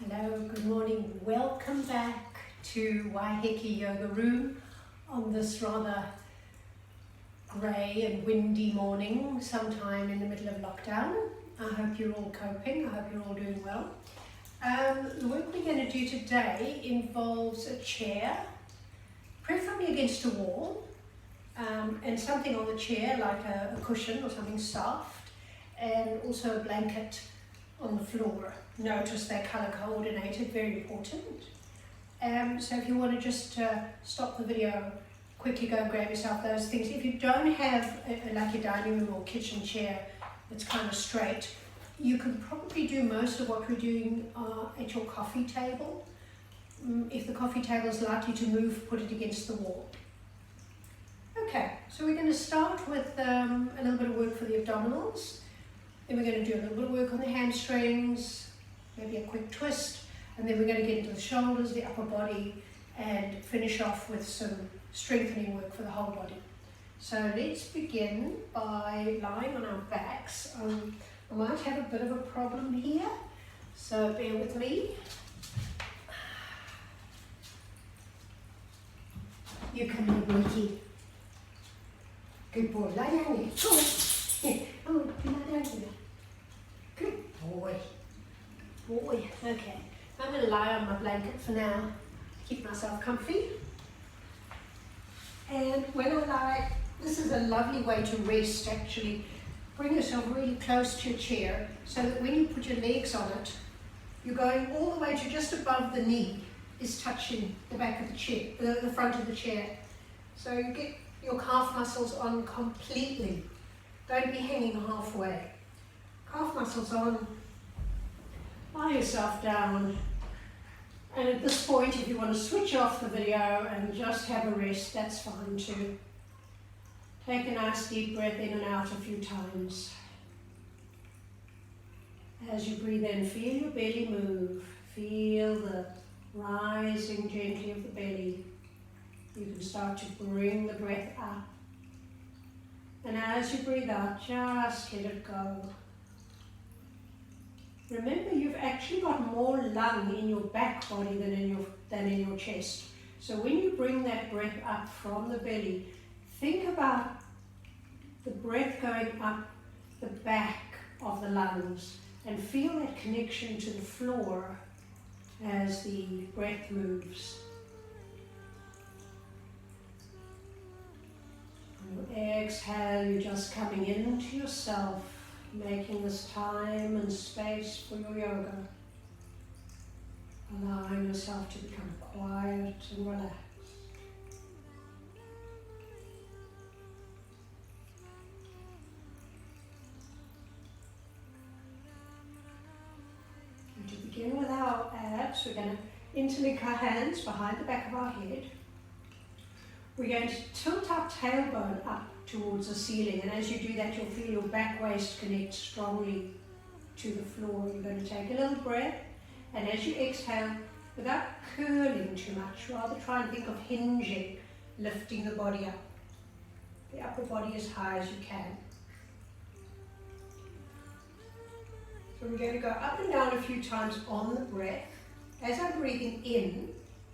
Hello, good morning. Welcome back to Waiheke Yoga Room on this rather grey and windy morning, sometime in the middle of lockdown. I hope you're all coping. I hope you're all doing well. The work we're going to do today involves a chair, preferably against a wall, and something on the chair like a cushion or something soft, and also a blanket on the floor. Notice they're colour coordinated, very important. So if you want to just stop the video, quickly go and grab yourself those things. If you don't have like a dining room or kitchen chair that's kind of straight, you can probably do most of what we're doing at your coffee table. If the coffee table is likely to move, put it against the wall. Okay, so we're going to start with a little bit of work for the abdominals. Then we're going to do a little bit of work on the hamstrings, maybe a quick twist, and then we're going to get into the shoulders, the upper body, and finish off with some strengthening work for the whole body. So let's begin by lying on our backs. I might have a bit of a problem here, so bear with me. You come here, Nikki. Good boy, lie down here. Oh, lie down here. Good boy. Boy, okay. I'm going to lie on my blanket for now, keep myself comfy. And when I lie, this is a lovely way to rest actually. Bring yourself really close to your chair so that when you put your legs on it, you're going all the way to just above the knee is touching the back of the chair, the front of the chair. So you get your calf muscles on completely. Don't be hanging halfway. Calf muscles on. Lie yourself down. And at this point, if you want to switch off the video and just have a rest, that's fine too. Take a nice deep breath in and out a few times. As you breathe in, feel your belly move. Feel the rising gently of the belly. You can start to bring the breath up. And as you breathe out, just let it go. Remember, you've actually got more lung in your back body than in your chest. So when you bring that breath up from the belly, think about the breath going up the back of the lungs and feel that connection to the floor as the breath moves. Exhale, you're just coming into yourself, making this time and space for your yoga. Allowing yourself to become quiet and relaxed. And to begin with our abs, we're going to interlink our hands behind the back of our head. We're going to tilt our tailbone up towards the ceiling, and as you do that, you'll feel your back waist connect strongly to the floor. You're going to take a little breath, and as you exhale, without curling too much, rather try and think of hinging, lifting the body up. The upper body as high as you can. So we're going to go up and down a few times on the breath. As I'm breathing in,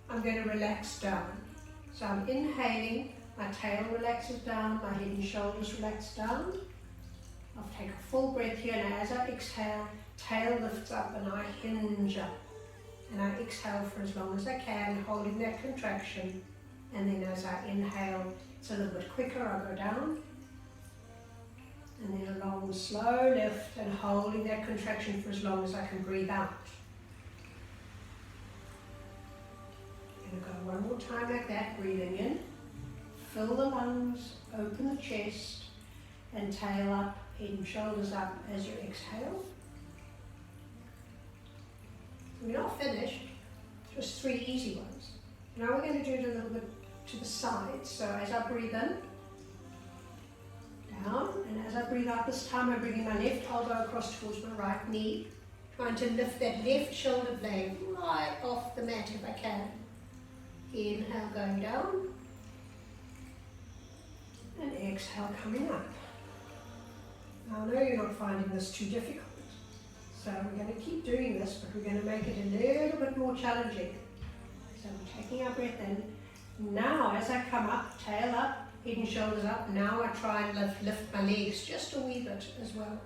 I'm going to relax down. So I'm inhaling, my tail relaxes down, my head and shoulders relax down. I'll take a full breath here, and as I exhale, tail lifts up and I hinge up. And I exhale for as long as I can, holding that contraction. And then as I inhale, it's a little bit quicker, I'll go down. And then a long, slow lift, and holding that contraction for as long as I can breathe out. Going to go one more time like that, breathing in, fill the lungs, open the chest, and tail up, head and shoulders up as you exhale. We're not finished, just 3 easy ones. Now we're going to do it a little bit to the side. So as I breathe in, down, and as I breathe out this time, I'm bringing my left elbow across towards my right knee, trying to lift that left shoulder blade right off the mat if I can. Inhale, going down, and exhale, coming up. Now I know you're not finding this too difficult, So we're going to keep doing this, but we're going to make it a little bit more challenging. So we're taking our breath in. Now as I come up, tail up, head and shoulders up, now I try and lift my legs just a wee bit as well.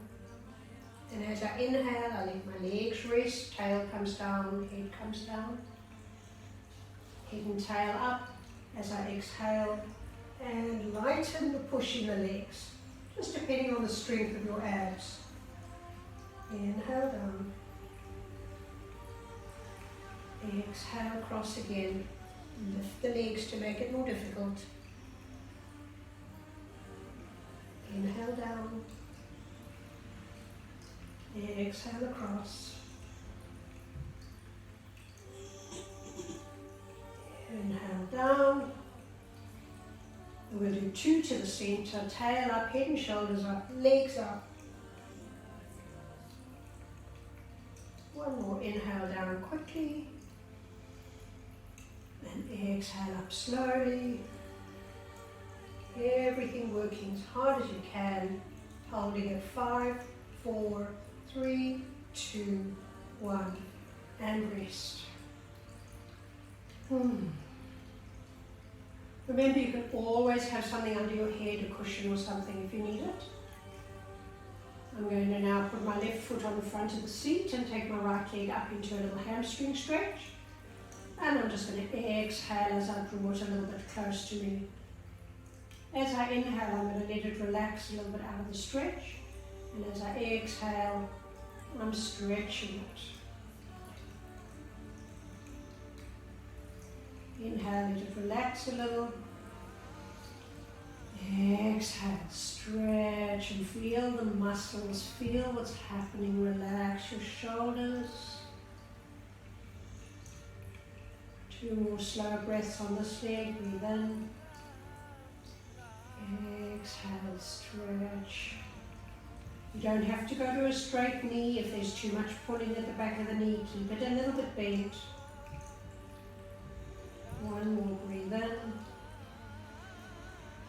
And as I inhale, I let my legs rest, tail comes down, head comes down. Head and tail up as I exhale, and lighten the push in the legs, just depending on the strength of your abs. Inhale down. Exhale across again. Lift the legs to make it more difficult. Inhale down. Exhale across. Inhale down. We'll do 2 to the center, tail up, head and shoulders up, legs up. One more inhale down quickly. And exhale up slowly. Everything working as hard as you can, holding at 5, 4, 3, 2, 1, and rest. Remember, you can always have something under your head, a cushion or something if you need it. I'm going to now put my left foot on the front of the seat and take my right leg up into a little hamstring stretch. And I'm just going to exhale as I draw it a little bit close to me. As I inhale, I'm going to let it relax a little bit out of the stretch. And as I exhale, I'm stretching it. Inhale, let it relax a little. Exhale, stretch and feel the muscles, feel what's happening. Relax your shoulders. 2 more slow breaths on this leg. Breathe in. Exhale, stretch. You don't have to go to a straight knee. If there's too much pulling at the back of the knee, keep it a little bit bent. 1 more, breathe in.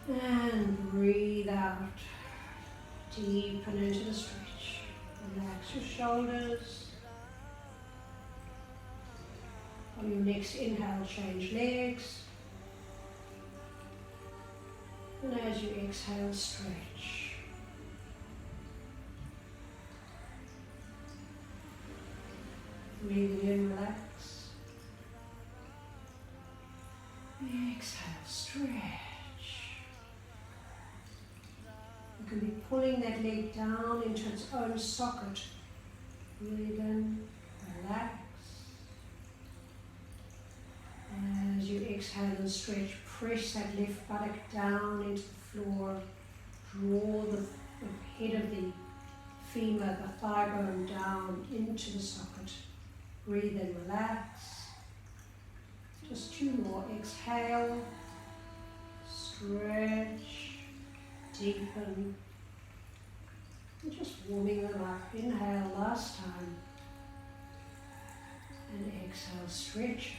And breathe out. Deepen into the stretch. Relax your shoulders. On your next inhale, change legs. And as you exhale, stretch. Breathing in, relax. Exhale, stretch. You can be pulling that leg down into its own socket. Breathe in, relax. As you exhale and stretch, press that left buttock down into the floor. Draw the head of the femur, the thigh bone down into the socket. Breathe in, relax. Just 2 more. Exhale, stretch, deepen. And just warming them up. Inhale last time. And exhale, stretch it.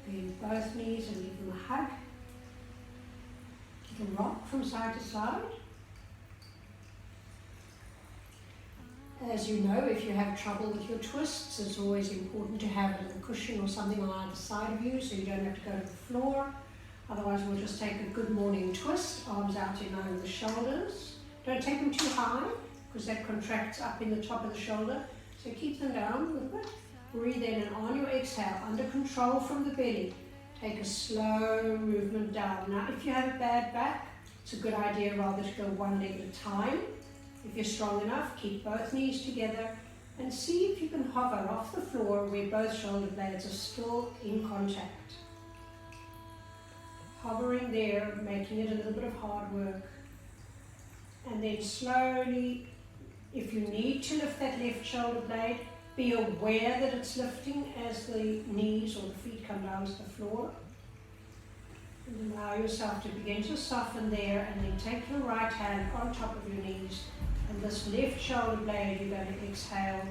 Bend both knees and give them a hug. You can rock from side to side. As you know, if you have trouble with your twists, it's always important to have a little cushion or something on either side of you so you don't have to go to the floor. Otherwise, we'll just take a good morning twist, arms out in over the shoulders. Don't take them too high because that contracts up in the top of the shoulder. So keep them down a little bit. Breathe in, and on your exhale, under control from the belly, take a slow movement down. Now, if you have a bad back, it's a good idea rather to go 1 leg at a time. If you're strong enough, keep both knees together and see if you can hover off the floor where both shoulder blades are still in contact. Hovering there, making it a little bit of hard work. And then slowly, if you need to lift that left shoulder blade, be aware that it's lifting as the knees or the feet come down to the floor. And allow yourself to begin to soften there, and then take your right hand on top of your knees. And this left shoulder blade, you're going to exhale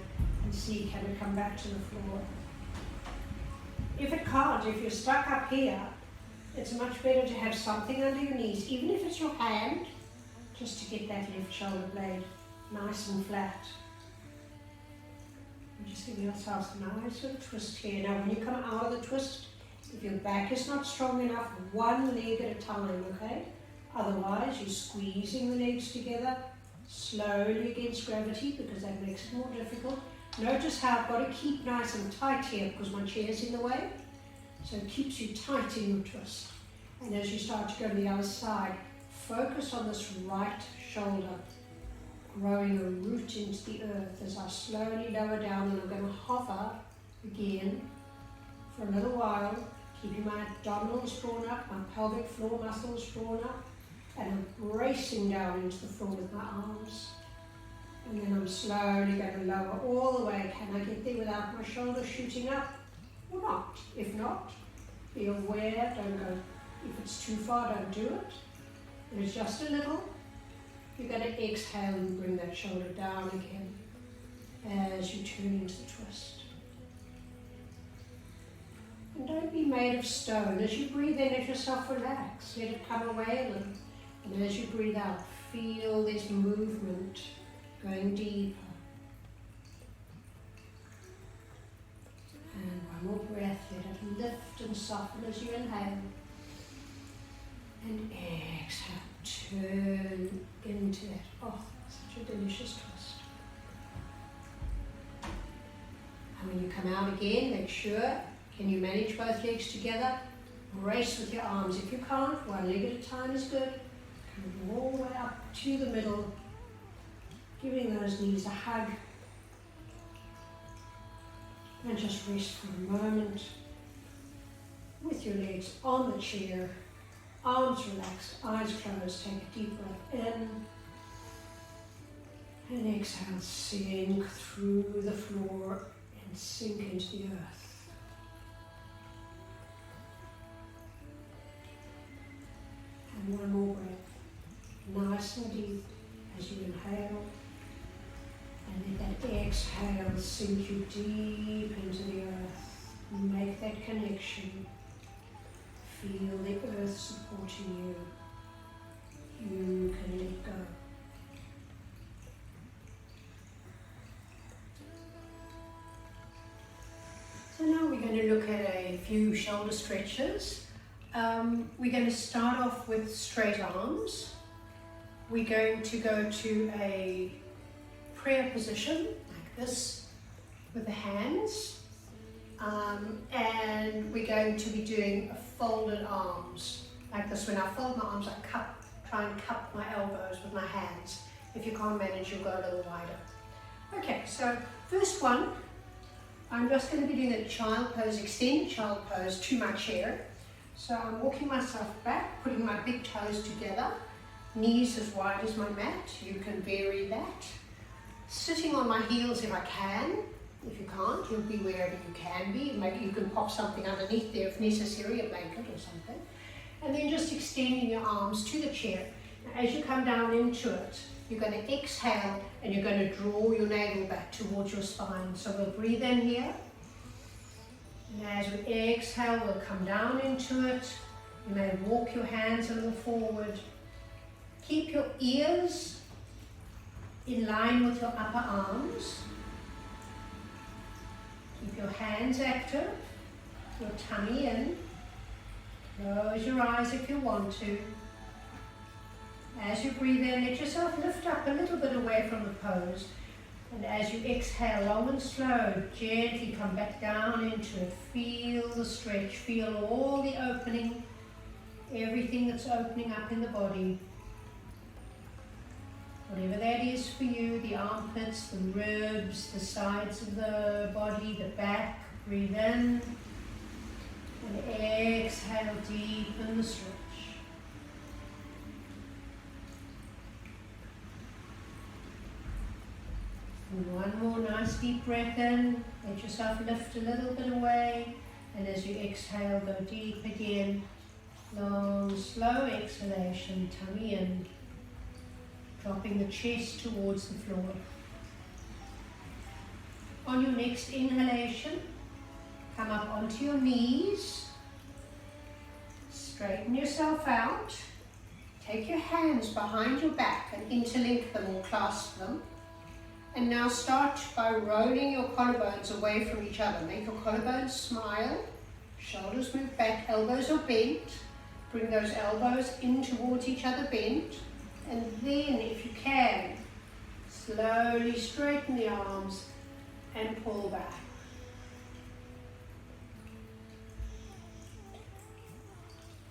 and see can it come back to the floor. If it can't, if you're stuck up here, it's much better to have something under your knees, even if it's your hand, just to get that left shoulder blade nice and flat. And just give yourself a nice little twist here. Now when you come out of the twist, if your back is not strong enough, one leg at a time, okay? Otherwise, you're squeezing the legs together slowly against gravity because that makes it more difficult. Notice how I've got to keep nice and tight here because my chair's in the way. So it keeps you tight in your twist. And as you start to go to the other side, focus on this right shoulder, growing a root into the earth as I slowly lower down, and I'm going to hover again for a little while, keeping my abdominals drawn up, my pelvic floor muscles drawn up, and I'm bracing down into the floor with my arms. And then I'm slowly going to lower all the way. Can I get there without my shoulders shooting up or not? If not, be aware, don't go. If it's too far, don't do it. If it's just a little, you're going to exhale and bring that shoulder down again as you turn into the twist. And don't be made of stone. As you breathe in, let yourself relax. Let it come away a little. And as you breathe out, feel this movement going deeper. And one more breath. Let it lift and soften as you inhale. And exhale. Turn into it. Oh, such a delicious twist. And when you come out again, make sure, can you manage both legs together? Brace with your arms. If you can't, one leg at a time is good. Come all the way up to the middle, giving those knees a hug. And just rest for a moment with your legs on the chair. Arms relaxed, eyes closed, take a deep breath in. And exhale, sink through the floor and sink into the earth. And one more breath, nice and deep as you inhale. And let that exhale sink you deep into the earth. Make that connection. Feel the earth supporting you. You can let go. So now we're going to look at a few shoulder stretches. We're going to start off with straight arms. We're going to go to a prayer position like this with the hands. And we're going to be doing a folded arms like this. When I fold my arms, I try and cup my elbows with my hands. If you can't manage, you'll go a little wider. Okay, so first one, I'm just going to be doing a child pose, extended child pose to my chair. So I'm walking myself back, putting my big toes together, knees as wide as my mat. You can vary that. Sitting on my heels if I can. If you can't, you'll be wherever you can be. Maybe you can pop something underneath there if necessary, a blanket or something. And then just extending your arms to the chair. Now, as you come down into it, you're going to exhale and you're going to draw your navel back towards your spine. So we'll breathe in here. And as we exhale, we'll come down into it. You may walk your hands a little forward. Keep your ears in line with your upper arms. Keep your hands active, your tummy in. Close your eyes if you want to. As you breathe in, let yourself lift up a little bit away from the pose. And as you exhale, long and slow, gently come back down into it. Feel the stretch, feel all the opening, everything that's opening up in the body. Whatever that is for you, the armpits, the ribs, the sides of the body, the back, breathe in. And exhale, deepen the stretch. And one more nice deep breath in. Let yourself lift a little bit away. And as you exhale, go deep again. Long, slow exhalation, tummy in. Dropping the chest towards the floor. On your next inhalation, come up onto your knees. Straighten yourself out. Take your hands behind your back and interlink them or clasp them. And now start by rolling your collarbones away from each other. Make your collarbones smile, shoulders move back, elbows are bent. Bring those elbows in towards each other, bent. And then, if you can, slowly straighten the arms and pull back.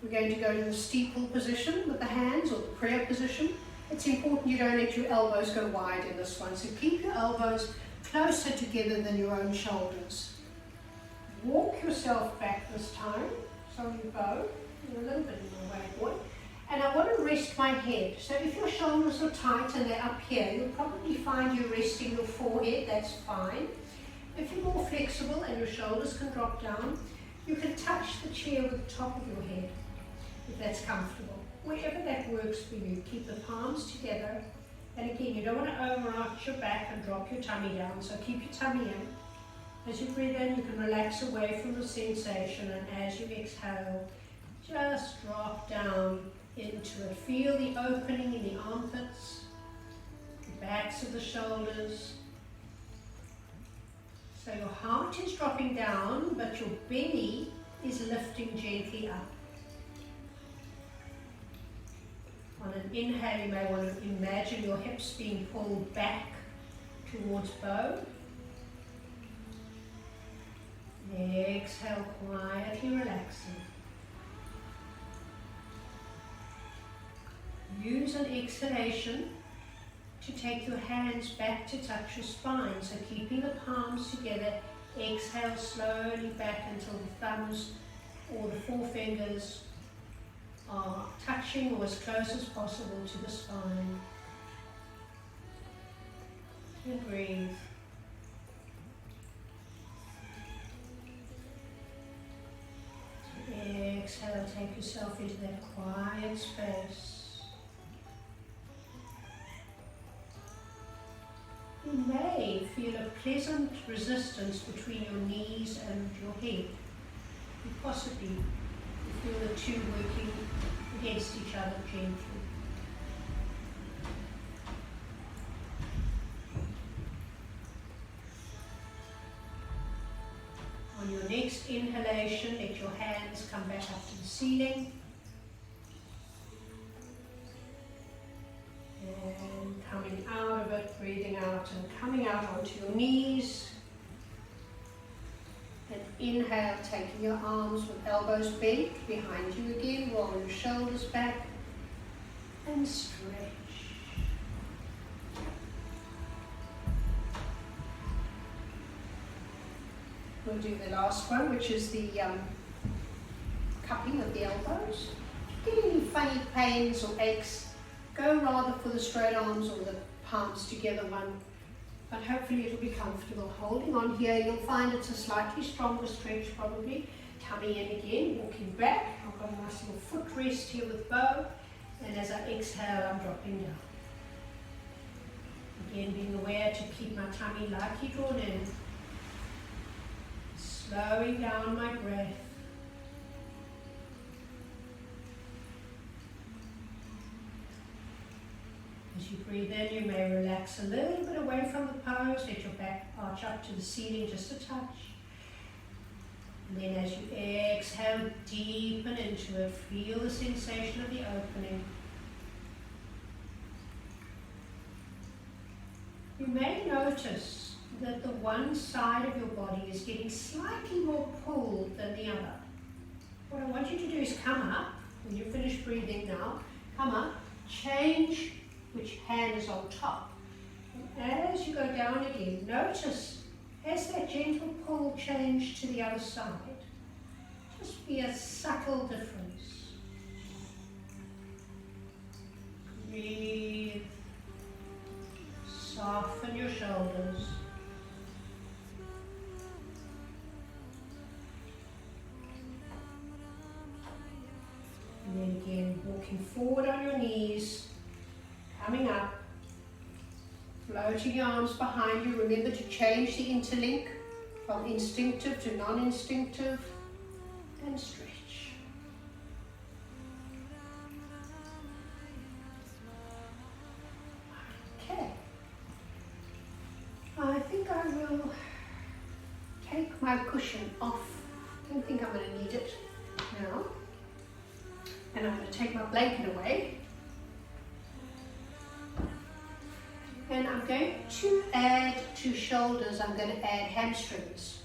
We're going to go to the steeple position with the hands, or the prayer position. It's important you don't let your elbows go wide in this one, so keep your elbows closer together than your own shoulders. Walk yourself back this time, so you go. You're a little bit in the way, boy. And I want to rest my head. So if your shoulders are tight and they're up here, you'll probably find you're resting your forehead, that's fine. If you're more flexible and your shoulders can drop down, you can touch the chair with the top of your head, if that's comfortable. Wherever that works for you, keep the palms together. And again, you don't want to overarch your back and drop your tummy down, so keep your tummy in. As you breathe in, you can relax away from the sensation, and as you exhale, just drop down into it. Feel the opening in the armpits, the backs of the shoulders. So your heart is dropping down, but your belly is lifting gently up. On an inhale, you may want to imagine your hips being pulled back towards bow. Exhale, quietly relaxing. Use an exhalation to take your hands back to touch your spine. So keeping the palms together, exhale slowly back until the thumbs or the forefingers are touching or as close as possible to the spine. And breathe. Exhale, take yourself into that quiet space. You may feel a pleasant resistance between your knees and your head. You possibly feel the two working against each other gently. On your next inhalation, let your hands come back up to the ceiling. And coming out of it, breathing out and coming out onto your knees. And inhale, taking your arms with elbows bent behind you again, roll your shoulders back and stretch. We'll do the last one, which is the cupping of the elbows. If you get any funny pains or aches, go rather for the straight arms or the palms together one. But hopefully it'll be comfortable. Holding on here, you'll find it's a slightly stronger stretch probably. Tummy in again, walking back. I've got a nice little foot rest here with bow. And as I exhale, I'm dropping down. Again, being aware to keep my tummy lightly drawn in. Slowing down my breath. As you breathe in, you may relax a little bit away from the pose. Let your back arch up to the ceiling just a touch. And then as you exhale, deepen into it. Feel the sensation of the opening. You may notice that the one side of your body is getting slightly more pulled than the other. What I want you to do is come up. When you finish breathing now, come up, change which hand is on top. And as you go down again, notice as that gentle pull change to the other side, just be a subtle difference. Breathe. Soften your shoulders. And then again, walking forward on your knees. Coming up, floating your arms behind you. Remember to change the interlink from instinctive to non-instinctive, and stretch. my cushion off. I don't think I'm going to need it now. And I'm going to take my blanket away. And I'm going to add to shoulders, I'm going to add hamstrings.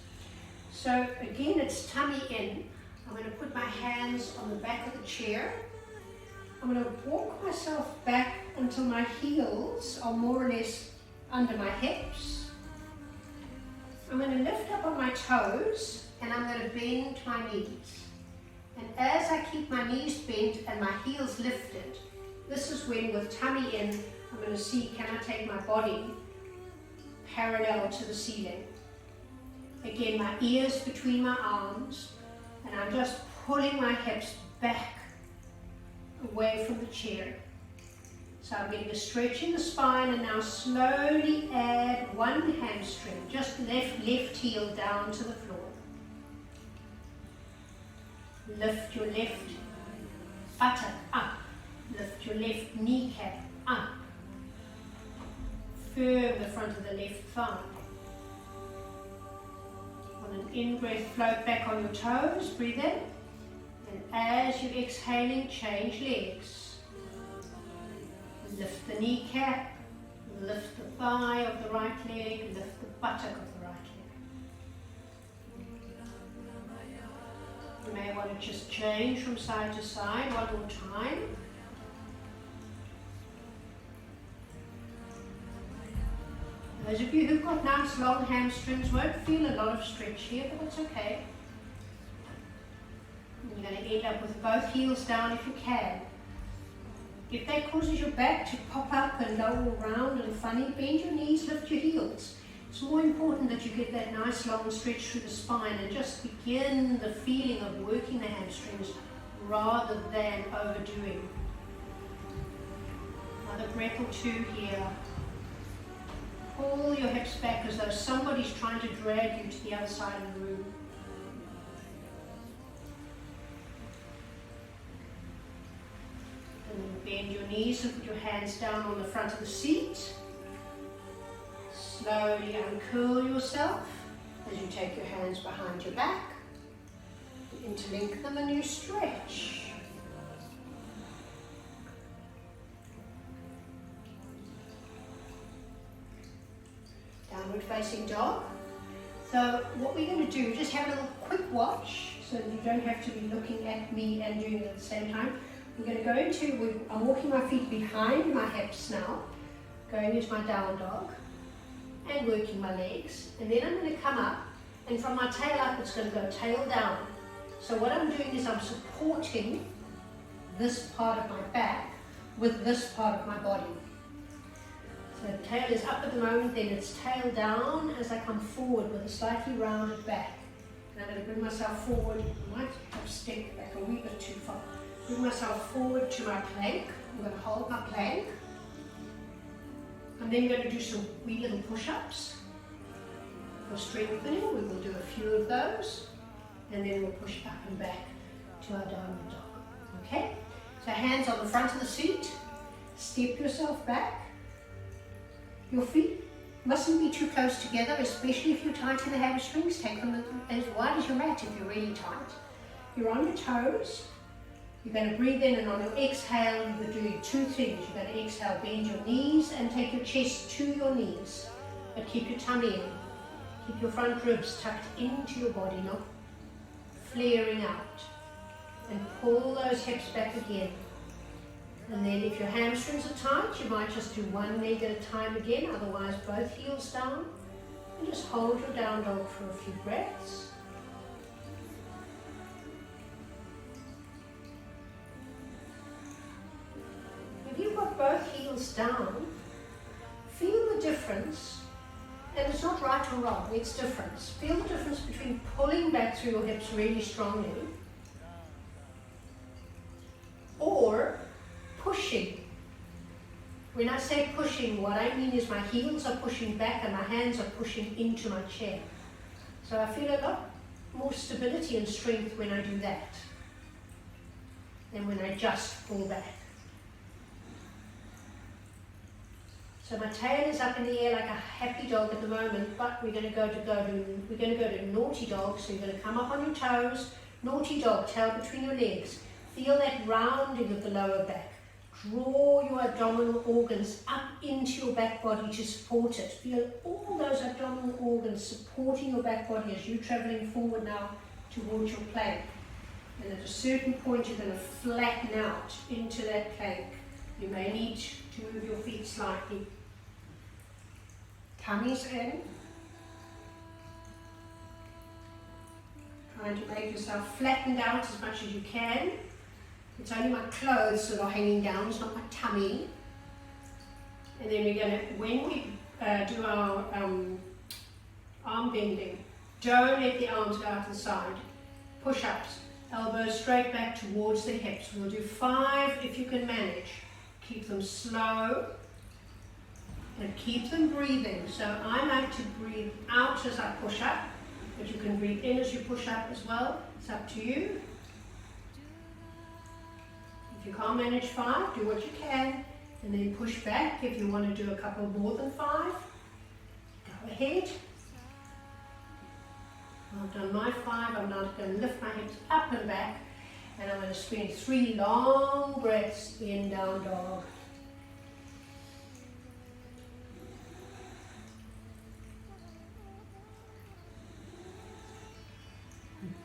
So again, it's tummy in. I'm going to put my hands on the back of the chair. I'm going to walk myself back until my heels are more or less under my hips. I'm going to lift up on my toes and I'm going to bend my knees. And as I keep my knees bent and my heels lifted, this is when with tummy in, I'm going to see, can I take my body parallel to the ceiling? Again, my ears between my arms, and I'm just pulling my hips back away from the chair. So I'm getting a stretch in the spine, and now slowly add one hamstring, just left heel down to the floor. Lift your left buttock up, lift your left kneecap up. Firm the front of the left thigh. On an in-breath, float back on your toes, breathe in. And as you're exhaling, change legs. Lift the kneecap, lift the thigh of the right leg, lift the buttock of the right leg. You may want to just change from side to side one more time. Those of you who've got nice long hamstrings won't feel a lot of stretch here, but that's okay. You're going to end up with both heels down if you can. If that causes your back to pop up and go all round and funny, bend your knees, lift your heels. It's more important that you get that nice long stretch through the spine and just begin the feeling of working the hamstrings rather than overdoing. Another breath or two here. Pull your hips back as though somebody's trying to drag you to the other side of the room. And then bend your knees and put your hands down on the front of the seat. Slowly uncurl yourself as you take your hands behind your back. You interlink them and you stretch. Downward facing dog. So what we're going to do, just have a little quick watch so that you don't have to be looking at me and doing it at the same time. We're going to go into, I'm walking my feet behind my hips now, going into my down dog and working my legs. And then I'm going to come up, and from my tail up it's going to go tail down. So what I'm doing is I'm supporting this part of my back with this part of my body. So the tail is up at the moment, then it's tail down as I come forward with a slightly rounded back. And I'm going to bring myself forward. I might have stepped back a wee bit too far. Bring myself forward to my plank. I'm going to hold my plank. I'm then going to do some wee little push-ups. For strengthening, we will do a few of those. And then we'll push up and back to our downward dog. Okay? So hands on the front of the seat. Step yourself back. Your feet mustn't be too close together, especially if you're tight in the hamstrings. Take them as wide as your mat if you're really tight. You're on your toes. You're going to breathe in, and on your exhale, you're doing two things. You're going to exhale, bend your knees and take your chest to your knees. But keep your tummy in. Keep your front ribs tucked into your body, not flaring out. And pull those hips back again. And then if your hamstrings are tight, you might just do one leg at a time again, otherwise both heels down. And just hold your down dog for a few breaths. If you've got both heels down, feel the difference. And it's not right or wrong, it's difference. Feel the difference between pulling back through your hips really strongly or pushing. When I say pushing, what I mean is my heels are pushing back and my hands are pushing into my chair. So I feel a lot more stability and strength when I do that than when I just pull back. So my tail is up in the air like a happy dog at the moment, but we're going to go to naughty dog. So you're going to come up on your toes, naughty dog, tail between your legs. Feel that rounding of the lower back. Draw your abdominal organs up into your back body to support it. Feel all those abdominal organs supporting your back body as you're traveling forward now towards your plank. And at a certain point, you're going to flatten out into that plank. You may need to move your feet slightly. Tummy's in. Trying to make yourself flattened out as much as you can. It's only my clothes that are hanging down, it's not my tummy. And then we're going to, when we do our arm bending, don't let the arms go out to the side. Push-ups, elbows straight back towards the hips. We'll do 5 if you can manage. Keep them slow and keep them breathing. So I like to breathe out as I push up, but you can breathe in as you push up as well. It's up to you. If you can't manage 5, do what you can, and then push back. If you want to do a couple more than 5, go ahead. I've done my 5, I'm now going to lift my hips up and back, and I'm going to spend 3 long breaths in down dog.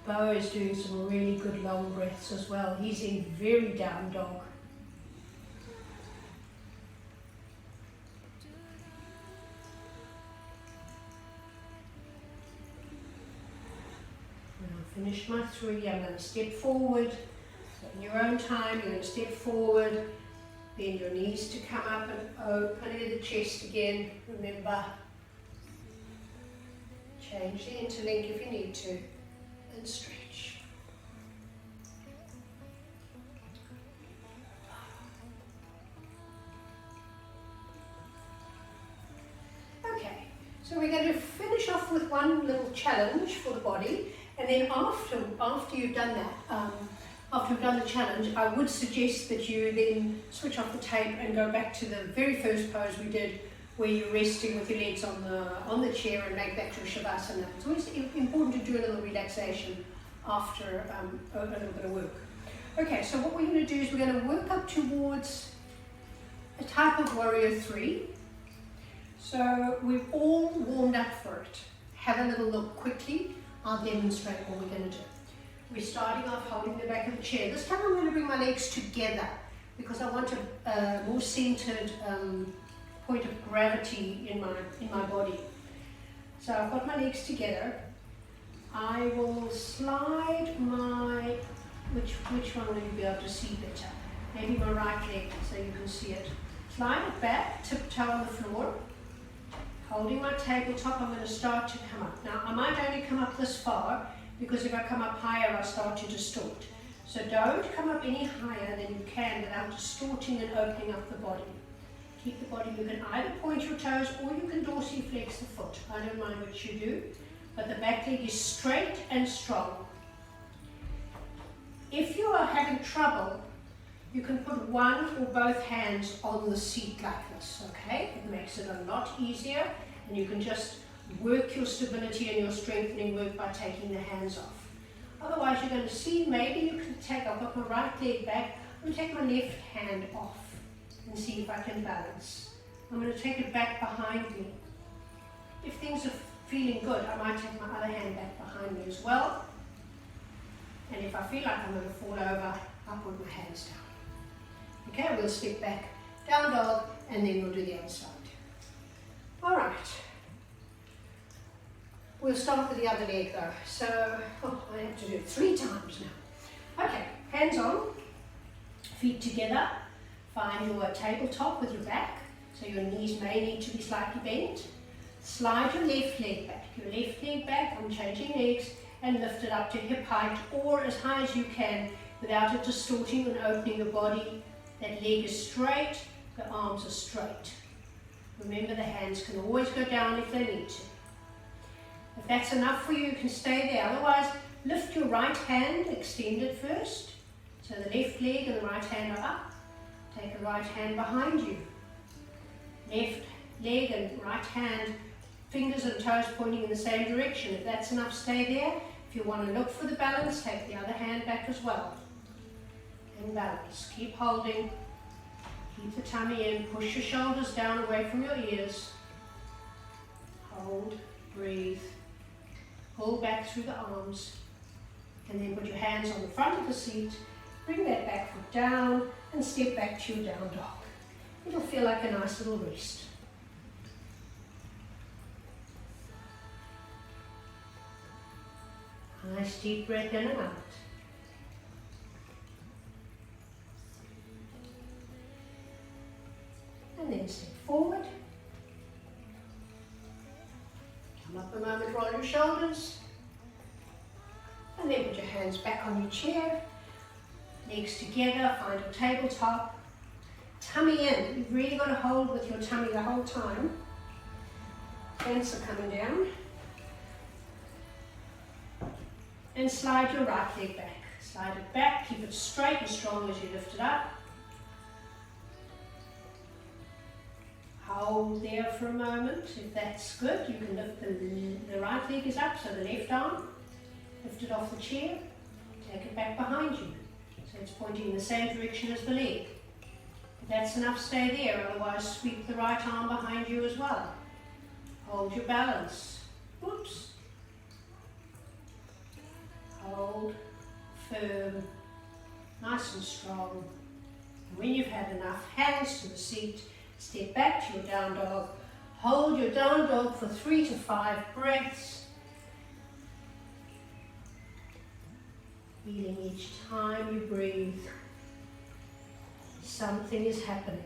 Bo is doing some really good long breaths as well. He's in very down dog. When I finish my 3, I'm going to step forward. So in your own time, you're going to step forward, bend your knees to come up and open the chest again. Remember, change the interlink if you need to. And stretch. Okay, so we're going to finish off with one little challenge for the body, and then after you've done that, after we've done the challenge, I would suggest that you then switch off the tape and go back to the very first pose we did, where you're resting with your legs on the chair and make that your Shavasana. It's always important to do a little relaxation after a little bit of work. Okay, so what we're going to do is we're going to work up towards a type of Warrior 3. So we've all warmed up for it. Have a little look quickly. I'll demonstrate what we're going to do. We're starting off holding the back of the chair. This time I'm going to bring my legs together because I want a more centered point of gravity in my body. So I've got my legs together. I will slide my, which one will you be able to see better? Maybe my right leg so you can see it. Slide it back, tiptoe on the floor. Holding my tabletop, I'm going to start to come up. Now I might only come up this far because if I come up higher I'll start to distort. So don't come up any higher than you can without distorting and opening up the body. Keep the body, you can either point your toes or you can dorsiflex the foot. I don't mind which you do, but the back leg is straight and strong. If you are having trouble, you can put one or both hands on the seat like this, okay? It makes it a lot easier, and you can just work your stability and your strengthening work by taking the hands off. Otherwise, you're going to see, maybe you can take, I've got my right leg back, I'm going to take my left hand off and see if I can balance. I'm going to take it back behind me. If things are feeling good, I might take my other hand back behind me as well. And if I feel like I'm going to fall over, I'll put my hands down. Okay, we'll step back, down dog, and then we'll do the other side. All right. We'll start with the other leg though. So, I have to do it 3 times now. Okay, hands on, feet together. Find your tabletop with your back, so your knees may need to be slightly bent. Slide your left leg back. Your left leg back, I'm changing legs, and lift it up to hip height or as high as you can without it distorting and opening the body. That leg is straight, the arms are straight. Remember, the hands can always go down if they need to. If that's enough for you, you can stay there. Otherwise, lift your right hand, extend it first. So the left leg and the right hand are up. Take the right hand behind you. Left leg and right hand, fingers and toes pointing in the same direction. If that's enough, stay there. If you want to look for the balance, take the other hand back as well. And balance. Keep holding. Keep the tummy in. Push your shoulders down away from your ears. Hold. Breathe. Pull back through the arms. And then put your hands on the front of the seat. Bring that back foot down and step back to your down dog. It'll feel like a nice little rest. Nice deep breath in and out. And then step forward. Come up a moment, roll your shoulders. And then put your hands back on your chair. Legs together, find your tabletop. Tummy in. You've really got to hold with your tummy the whole time. Hands are coming down. And slide your right leg back. Slide it back, keep it straight and strong as you lift it up. Hold there for a moment. If that's good, you can lift the right leg is up, so the left arm. Lift it off the chair. Take it back behind you. So it's pointing in the same direction as the leg. If that's enough, stay there. Otherwise, sweep the right arm behind you as well. Hold your balance. Oops. Hold, firm, nice and strong. And when you've had enough, hands to the seat, step back to your down dog. Hold your down dog for 3 to 5 breaths. Feeling each time you breathe, something is happening.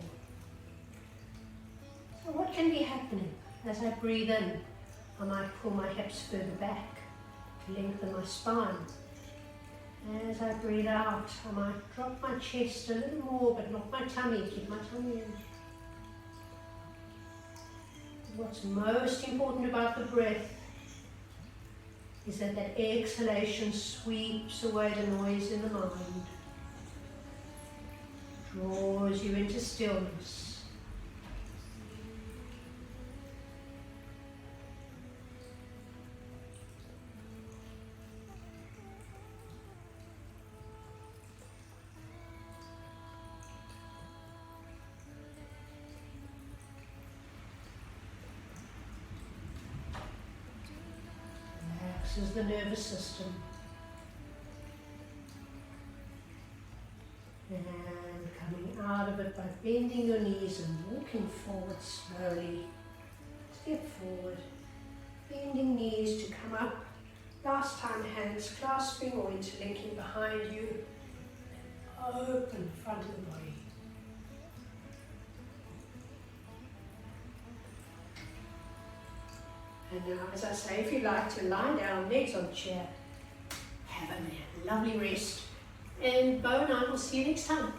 So what can be happening? As I breathe in, I might pull my hips further back. Lengthen my spine. As I breathe out, I might drop my chest a little more, but not my tummy. Keep my tummy in. What's most important about the breath is that that exhalation sweeps away the noise in the mind, draws you into stillness. Is the nervous system. And coming out of it by bending your knees and walking forward slowly. Step forward. Bending knees to come up. Last time, hands clasping or interlinking behind you. Open front of the body. And now, as I say, if you like to lie down, legs on the chair, have a lovely rest. And Bo and I will see you next time.